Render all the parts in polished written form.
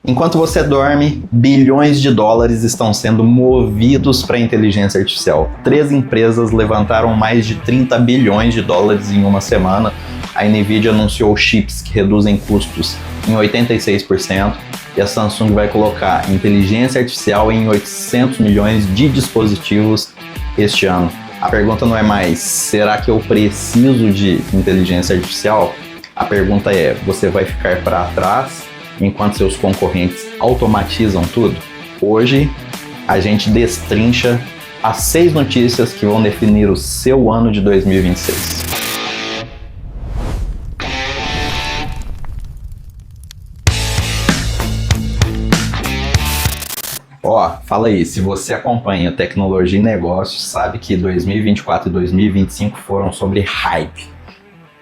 Enquanto você dorme, bilhões de dólares estão sendo movidos para a inteligência artificial. 3 empresas levantaram mais de 30 bilhões de dólares em uma semana. A Nvidia anunciou chips que reduzem custos em 86% e a Samsung vai colocar inteligência artificial em 800 milhões de dispositivos este ano. A pergunta não é mais, será que eu preciso de inteligência artificial? A pergunta é, você vai ficar para trás enquanto seus concorrentes automatizam tudo? Hoje, a gente destrincha as 6 notícias que vão definir o seu ano de 2026. Fala aí, se você acompanha tecnologia e negócios, sabe que 2024 e 2025 foram sobre hype.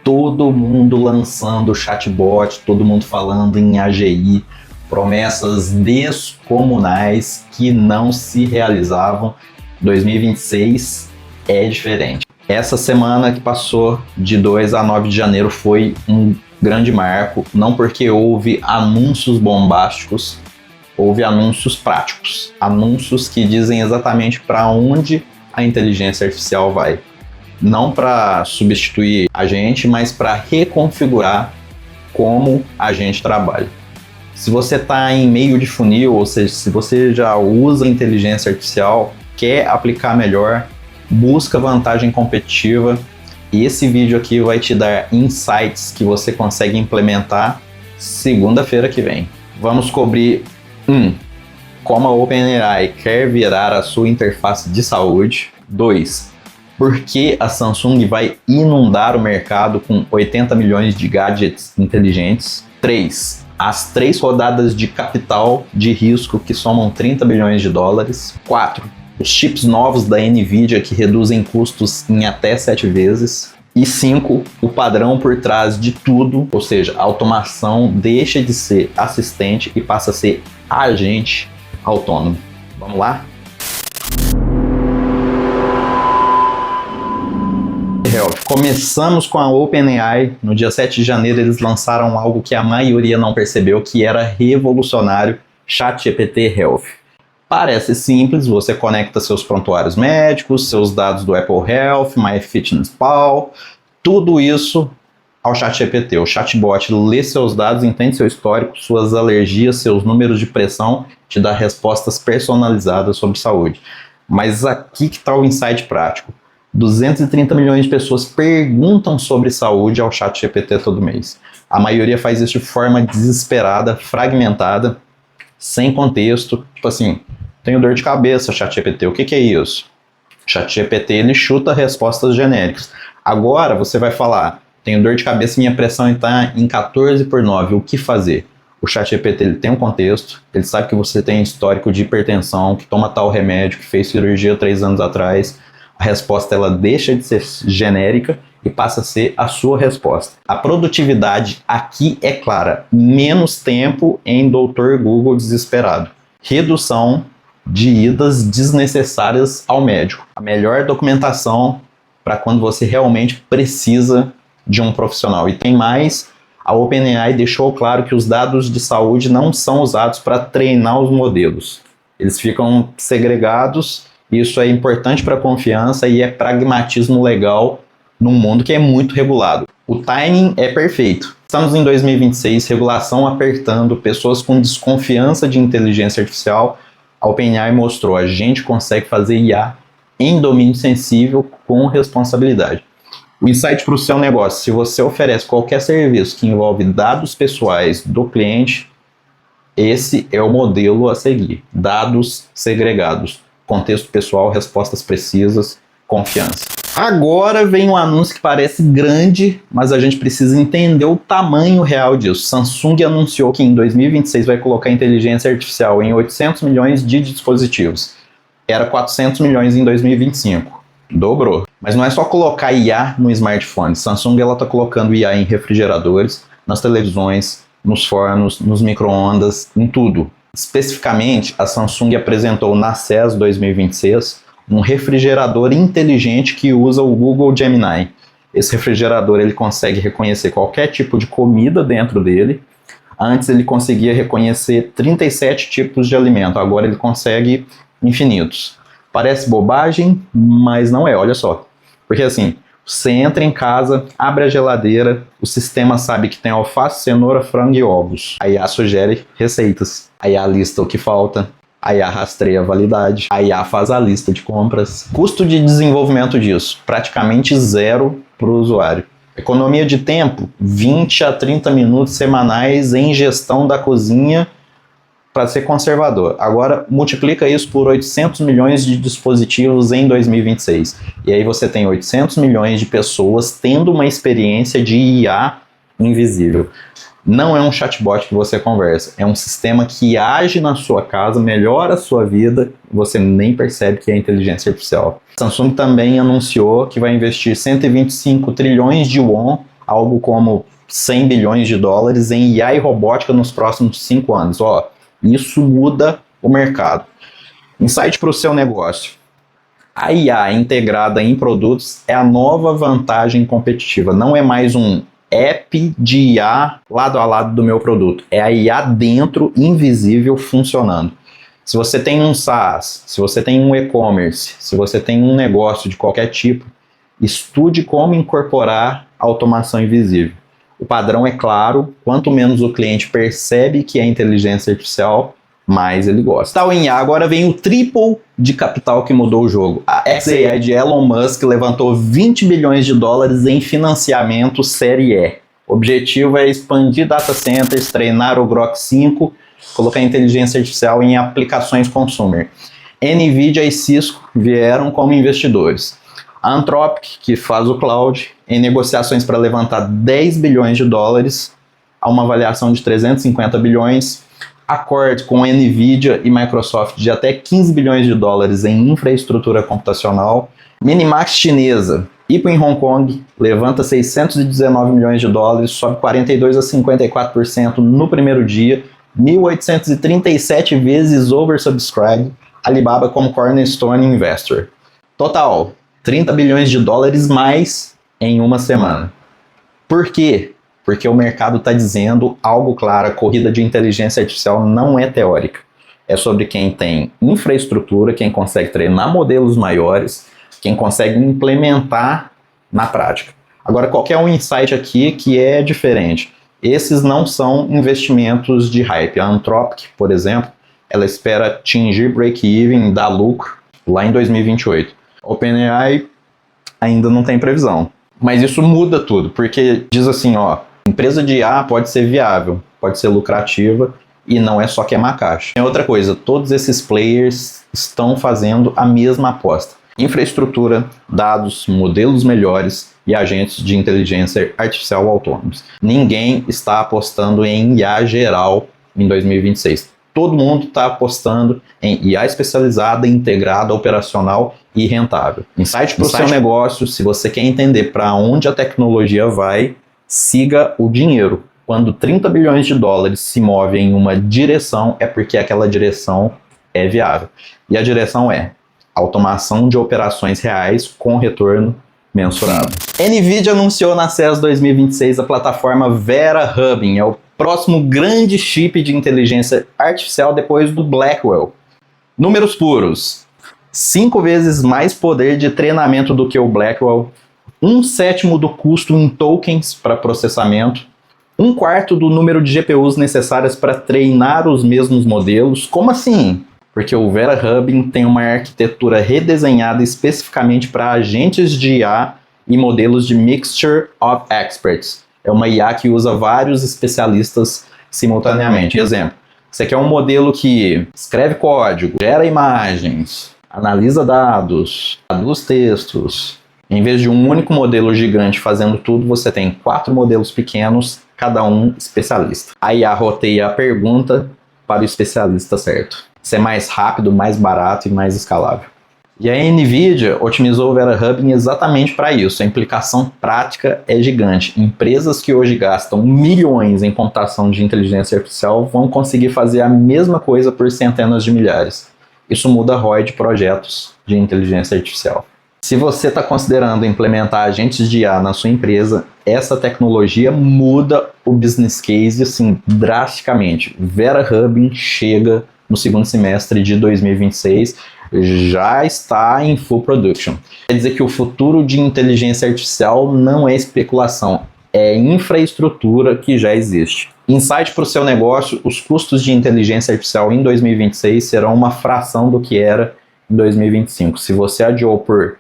Todo mundo lançando chatbot, todo mundo falando em AGI, promessas descomunais que não se realizavam. 2026 é diferente. Essa semana que passou, de 2 a 9 de janeiro, foi um grande marco, não porque houve anúncios bombásticos, houve anúncios práticos, anúncios que dizem exatamente para onde a inteligência artificial vai. Não para substituir a gente, mas para reconfigurar como a gente trabalha. Se você está em meio de funil, ou seja, se você já usa inteligência artificial, quer aplicar melhor, busca vantagem competitiva, e esse vídeo aqui vai te dar insights que você consegue implementar segunda-feira que vem. Vamos cobrir 1. Como a OpenAI quer virar a sua interface de saúde. 2. Por que a Samsung vai inundar o mercado com 80 milhões de gadgets inteligentes. 3. As 3 rodadas de capital de risco que somam 30 bilhões de dólares. 4. Os chips novos da Nvidia que reduzem custos em até 7 vezes. E 5. O padrão por trás de tudo, ou seja, a automação deixa de ser assistente e passa a ser agente autônomo. Vamos lá? Começamos com a OpenAI. No dia 7 de janeiro eles lançaram algo que a maioria não percebeu, que era revolucionário, ChatGPT Health. Parece simples, você conecta seus prontuários médicos, seus dados do Apple Health, MyFitnessPal, tudo isso ao ChatGPT. O chatbot lê seus dados, entende seu histórico, suas alergias, seus números de pressão, te dá respostas personalizadas sobre saúde. Mas aqui que está o insight prático. 230 milhões de pessoas perguntam sobre saúde ao ChatGPT todo mês. A maioria faz isso de forma desesperada, fragmentada, sem contexto. Tipo assim, tenho dor de cabeça, ChatGPT, o que é isso? O ChatGPT ele chuta respostas genéricas. Agora você vai falar, tenho dor de cabeça e minha pressão está em 14/9, o que fazer? O ChatGPT ele tem um contexto, ele sabe que você tem histórico de hipertensão, que toma tal remédio, que fez cirurgia 3 anos atrás. A resposta ela deixa de ser genérica e passa a ser a sua resposta. A produtividade aqui é clara, menos tempo em Dr. Google desesperado. Redução de idas desnecessárias ao médico. A melhor documentação para quando você realmente precisa de um profissional. E tem mais, a OpenAI deixou claro que os dados de saúde não são usados para treinar os modelos. Eles ficam segregados. Isso é importante para a confiança e é pragmatismo legal num mundo que é muito regulado. O timing é perfeito. Estamos em 2026, regulação apertando, pessoas com desconfiança de inteligência artificial. A OpenAI mostrou, a gente consegue fazer IA em domínio sensível com responsabilidade. O insight para o seu negócio, se você oferece qualquer serviço que envolve dados pessoais do cliente, esse é o modelo a seguir. Dados segregados. Contexto pessoal, respostas precisas, confiança. Agora vem um anúncio que parece grande, mas a gente precisa entender o tamanho real disso. Samsung anunciou que em 2026 vai colocar inteligência artificial em 800 milhões de dispositivos. Era 400 milhões em 2025. Dobrou. Mas não é só colocar IA no smartphone. Samsung está colocando IA em refrigeradores, nas televisões, nos fornos, nos micro-ondas, em tudo. Especificamente, a Samsung apresentou na CES 2026 um refrigerador inteligente que usa o Google Gemini. Esse refrigerador ele consegue reconhecer qualquer tipo de comida dentro dele, Antes ele conseguia reconhecer 37 tipos de alimento, agora ele consegue infinitos. Parece bobagem, mas não é, olha só. Porque assim, você entra em casa, abre a geladeira, o sistema sabe que tem alface, cenoura, frango e ovos. A IA sugere receitas. A IA lista o que falta. A IA rastreia a validade. A IA faz a lista de compras. Custo de desenvolvimento disso, praticamente zero para o usuário. Economia de tempo, 20 a 30 minutos semanais em gestão da cozinha para ser conservador. Agora, multiplica isso por 800 milhões de dispositivos em 2026. E aí você tem 800 milhões de pessoas tendo uma experiência de IA invisível. Não é um chatbot que você conversa, é um sistema que age na sua casa, melhora a sua vida, você nem percebe que é inteligência artificial. Samsung também anunciou que vai investir 125 trilhões de won, algo como 100 bilhões de dólares, em IA e robótica nos próximos 5 anos. Ó, isso muda o mercado. Insight para o seu negócio. A IA integrada em produtos é a nova vantagem competitiva, não é mais um app de IA lado a lado do meu produto. É a IA dentro, invisível, funcionando. Se você tem um SaaS, se você tem um e-commerce, se você tem um negócio de qualquer tipo, estude como incorporar automação invisível. O padrão é claro, quanto menos o cliente percebe que é inteligência artificial, mais ele gosta. Tal em IA, agora vem o triple de capital que mudou o jogo. A xAI de Elon Musk levantou 20 bilhões de dólares em financiamento série E. O objetivo é expandir data centers, treinar o Grok 5, colocar inteligência artificial em aplicações consumer. Nvidia e Cisco vieram como investidores. A Anthropic, que faz o cloud, em negociações para levantar 10 bilhões de dólares, a uma avaliação de 350 bilhões. Accord com Nvidia e Microsoft de até 15 bilhões de dólares em infraestrutura computacional. Minimax chinesa, IPO em Hong Kong, levanta 619 milhões de dólares, sobe 42% a 54% no primeiro dia, 1.837 vezes oversubscribed, Alibaba como cornerstone investor. Total, 30 bilhões de dólares mais em uma semana. Por quê? Porque o mercado está dizendo algo claro, a corrida de inteligência artificial não é teórica. É sobre quem tem infraestrutura, quem consegue treinar modelos maiores, quem consegue implementar na prática. Agora, qualquer um insight aqui que é diferente. Esses não são investimentos de hype. A Anthropic, por exemplo, ela espera atingir break-even, dar lucro lá em 2028. OpenAI ainda não tem previsão. Mas isso muda tudo, porque diz assim, ó, empresa de IA pode ser viável, pode ser lucrativa e não é só queimar caixa. Tem outra coisa, todos esses players estão fazendo a mesma aposta. Infraestrutura, dados, modelos melhores e agentes de inteligência artificial autônomos. Ninguém está apostando em IA geral em 2026. Todo mundo está apostando em IA especializada, integrada, operacional e rentável. Insight para o seu negócio, se você quer entender para onde a tecnologia vai, siga o dinheiro. Quando 30 bilhões de dólares se move em uma direção, é porque aquela direção é viável. E a direção é automação de operações reais com retorno mensurável. Nvidia anunciou na CES 2026 a plataforma Vera Rubin. É o próximo grande chip de inteligência artificial depois do Blackwell. Números puros. 5 vezes mais poder de treinamento do que o Blackwell. 1/7 do custo em tokens para processamento, 1/4 do número de GPUs necessárias para treinar os mesmos modelos. Como assim? Porque o Vera Rubin tem uma arquitetura redesenhada especificamente para agentes de IA e modelos de Mixture of Experts. É uma IA que usa vários especialistas simultaneamente. Exemplo, você quer um modelo que escreve código, gera imagens, analisa dados, traduz textos. Em vez de um único modelo gigante fazendo tudo, você tem 4 modelos pequenos, cada um especialista. A IA roteia a pergunta para o especialista certo. Isso é mais rápido, mais barato e mais escalável. E a Nvidia otimizou o Vera Rubin exatamente para isso. A implicação prática é gigante. Empresas que hoje gastam milhões em computação de inteligência artificial vão conseguir fazer a mesma coisa por centenas de milhares. Isso muda a ROI de projetos de inteligência artificial. Se você está considerando implementar agentes de IA na sua empresa, essa tecnologia muda o business case assim, drasticamente. Vera Rubin chega no segundo semestre de 2026, já está em full production. Quer dizer que o futuro de inteligência artificial não é especulação, é infraestrutura que já existe. Insight para o seu negócio: os custos de inteligência artificial em 2026 serão uma fração do que era em 2025. Se você adiou por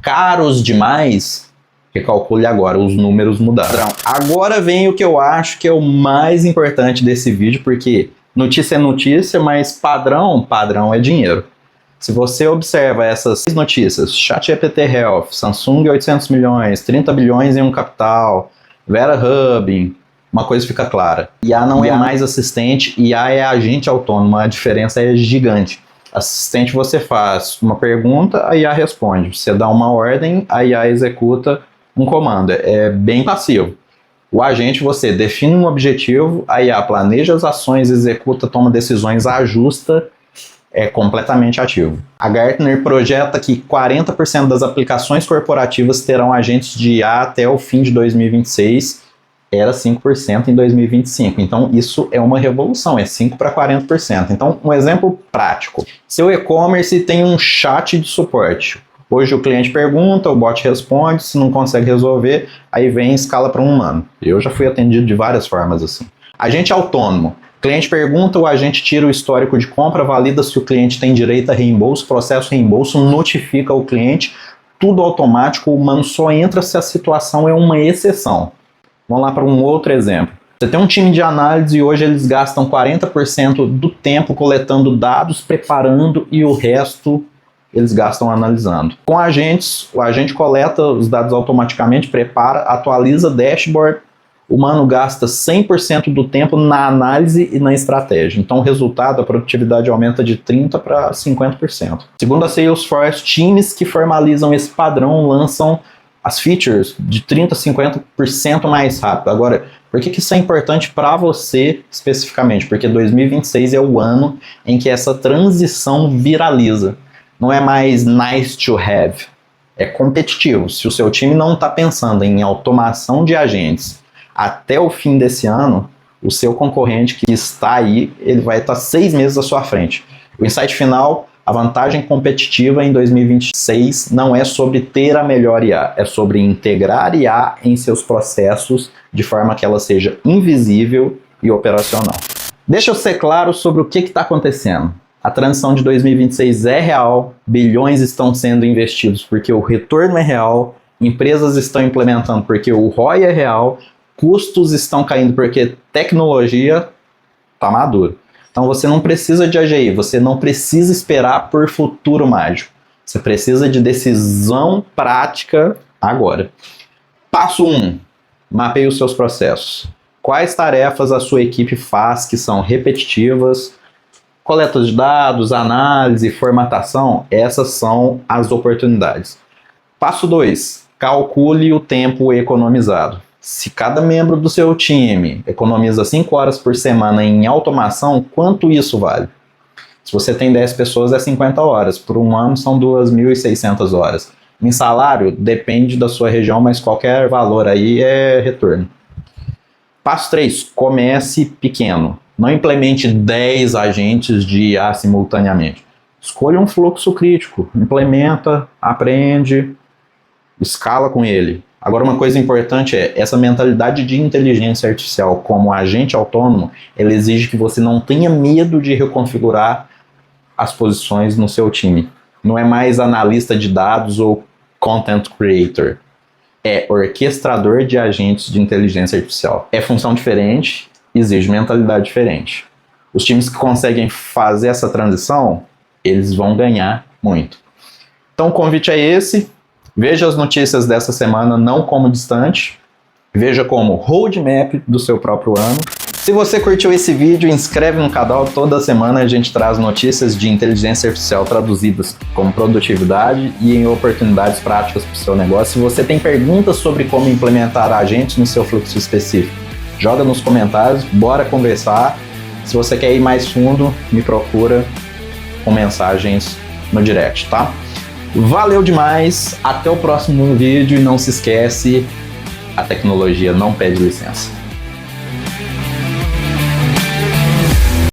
caros demais, recalcule agora, os números mudaram. Agora vem o que eu acho que é o mais importante desse vídeo, porque notícia é notícia, mas padrão é dinheiro. Se você observa essas notícias, ChatGPT Health, Samsung 800 milhões, 30 bilhões em um capital, Vera Rubin, uma coisa fica clara: IA não é mais assistente, IA é agente autônomo, a diferença é gigante. Assistente, você faz uma pergunta, a IA responde. Você dá uma ordem, a IA executa um comando. É bem passivo. O agente, você define um objetivo, a IA planeja as ações, executa, toma decisões, ajusta, é completamente ativo. A Gartner projeta que 40% das aplicações corporativas terão agentes de IA até o fim de 2026, era 5% em 2025. Então isso é uma revolução, é 5 para 40%. Então, um exemplo prático: seu e-commerce tem um chat de suporte. Hoje o cliente pergunta, o bot responde, se não consegue resolver, aí vem e escala para um humano. Eu já fui atendido de várias formas assim. Agente autônomo: cliente pergunta, o agente tira o histórico de compra, valida se o cliente tem direito a reembolso, processo reembolso, notifica o cliente, tudo automático, o humano só entra se a situação é uma exceção. Vamos lá para um outro exemplo. Você tem um time de análise e hoje eles gastam 40% do tempo coletando dados, preparando, e o resto eles gastam analisando. Com agentes, o agente coleta os dados automaticamente, prepara, atualiza dashboard. O humano gasta 100% do tempo na análise e na estratégia. Então o resultado, a produtividade aumenta de 30% para 50%. Segundo a Salesforce, times que formalizam esse padrão lançam as features de 30% a 50% mais rápido. Agora, por que isso é importante para você especificamente? Porque 2026 é o ano em que essa transição viraliza. Não é mais nice to have, é competitivo. Se o seu time não está pensando em automação de agentes até o fim desse ano, o seu concorrente que está aí, ele vai estar 6 meses à sua frente. O insight final: a vantagem competitiva em 2026 não é sobre ter a melhor IA, é sobre integrar IA em seus processos de forma que ela seja invisível e operacional. Deixa eu ser claro sobre o que está acontecendo. A transição de 2026 é real, bilhões estão sendo investidos porque o retorno é real, empresas estão implementando porque o ROI é real, custos estão caindo porque tecnologia está madura. Então você não precisa de AGI, você não precisa esperar por futuro mágico. Você precisa de decisão prática agora. Passo 1. Mapeie os seus processos. Quais tarefas a sua equipe faz que são repetitivas? Coleta de dados, análise, formatação, essas são as oportunidades. Passo 2. Calcule o tempo economizado. Se cada membro do seu time economiza 5 horas por semana em automação, quanto isso vale? Se você tem 10 pessoas, é 50 horas. Por um ano, são 2.600 horas. Em salário, depende da sua região, mas qualquer valor aí é retorno. Passo 3. Comece pequeno. Não implemente 10 agentes de IA simultaneamente. Escolha um fluxo crítico. Implementa, aprende, escala com ele. Agora, uma coisa importante é, essa mentalidade de inteligência artificial como agente autônomo, ela exige que você não tenha medo de reconfigurar as posições no seu time. Não é mais analista de dados ou content creator. É orquestrador de agentes de inteligência artificial. É função diferente, exige mentalidade diferente. Os times que conseguem fazer essa transição, eles vão ganhar muito. Então o convite é esse. Veja as notícias dessa semana não como distante, veja como roadmap do seu próprio ano. Se você curtiu esse vídeo, inscreve no canal. Toda semana a gente traz notícias de inteligência artificial traduzidas como produtividade e em oportunidades práticas para o seu negócio. Se você tem perguntas sobre como implementar agentes no seu fluxo específico, joga nos comentários, bora conversar. Se você quer ir mais fundo, me procura com mensagens no direct, tá? Valeu demais, até o próximo vídeo e não se esquece, A tecnologia não pede licença.